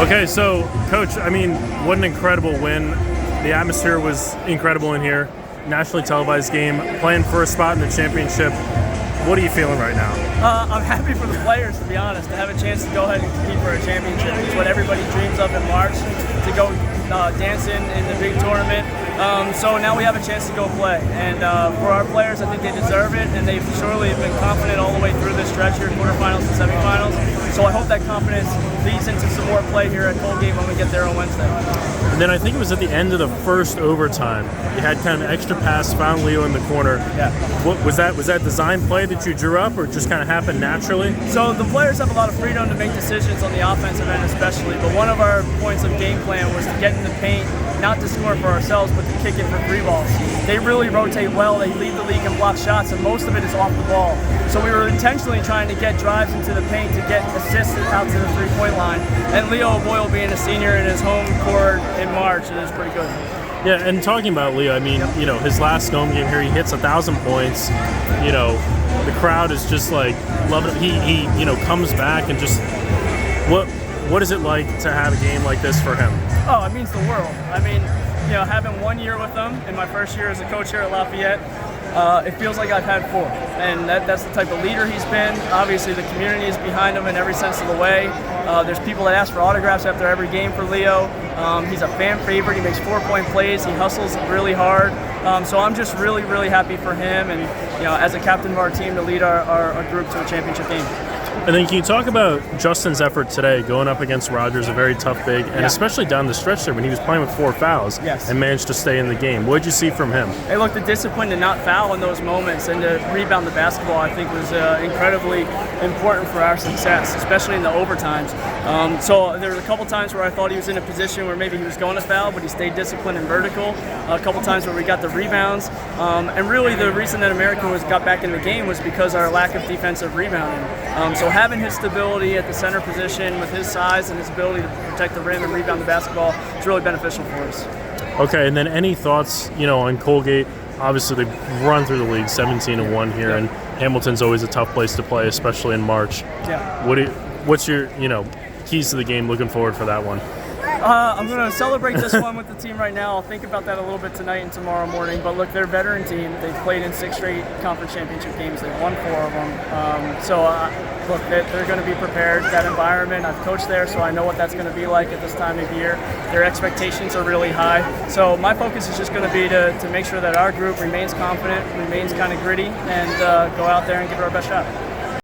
Okay, so Coach, I mean, what an incredible win. The atmosphere was incredible in here. Nationally televised game, playing for a spot in the championship. What are you feeling right now? I'm happy for the players, to be honest, to have a chance to go ahead and compete for a championship. It's what everybody dreams of in March, to go dancing in the big tournament. So now we have a chance to go play. And for our players, I think they deserve it, and they've surely been confident all the way through this stretch here, quarterfinals and semifinals. So I hope that confidence leads into some more play here at Colgate when we get there on Wednesday. And then I think it was at the end of the first overtime. You had kind of an extra pass, found Leo in the corner. Yeah. What was that design play that you drew up, or it just kind of happened naturally? So the players have a lot of freedom to make decisions on the offensive end especially, but one of our points of game plan was to get in the paint, not to score for ourselves, but to kick it for three balls. They really rotate well, they lead the league in block shots, and most of it is off the ball. So we were intentionally trying to get drives into the paint to get assists out to the three-point line. And Leo Boyle being a senior in his home court in March, it is pretty good. Yeah, and talking about Leo, I mean, you know, his last home game here, he hits 1,000 points. You know, the crowd is just like loving it. He you know, comes back and just what is it like to have a game like this for him? Oh, it means the world. I mean, you know, having 1 year with him in my first year as a coach here at Lafayette, it feels like I've had 4. And that's the type of leader he's been. Obviously, the community is behind him in every sense of the way. There's people that ask for autographs after every game for Leo. He's a fan favorite. He makes 4-point plays. He hustles really hard. So I'm just really, really happy for him and, you know, as a captain of our team to lead our group to a championship game. And then can you talk about Justin's effort today going up against Rogers, a very tough big, and especially down the stretch there when he was playing with 4 fouls and managed to stay in the game. What did you see from him? Hey, look, the discipline to not foul in those moments and to rebound the basketball, I think, was incredibly important for our success, especially in the overtimes. So there were a couple times where I thought he was in a position where maybe he was going to foul, but he stayed disciplined and vertical. A couple times where we got the rebounds. And really the reason that American got back in the game was because our lack of defensive rebounding. So having his stability at the center position with his size and his ability to protect the rim and rebound the basketball is really beneficial for us. Okay, and then any thoughts, you know, on Colgate? Obviously, they've run through the league 17-1 here, and Hamilton's always a tough place to play, especially in March. Yeah. What's your, you know, keys to the game? Looking forward for that one. I'm going to celebrate this one with the team right now. I'll think about that a little bit tonight and tomorrow morning. But look, they're a veteran team. They've played in 6 straight conference championship games. They've won 4 of them. Look, they're going to be prepared. That environment, I've coached there, so I know what that's going to be like at this time of year. Their expectations are really high. So my focus is just going to be to make sure that our group remains confident, remains kind of gritty, and go out there and give it our best shot.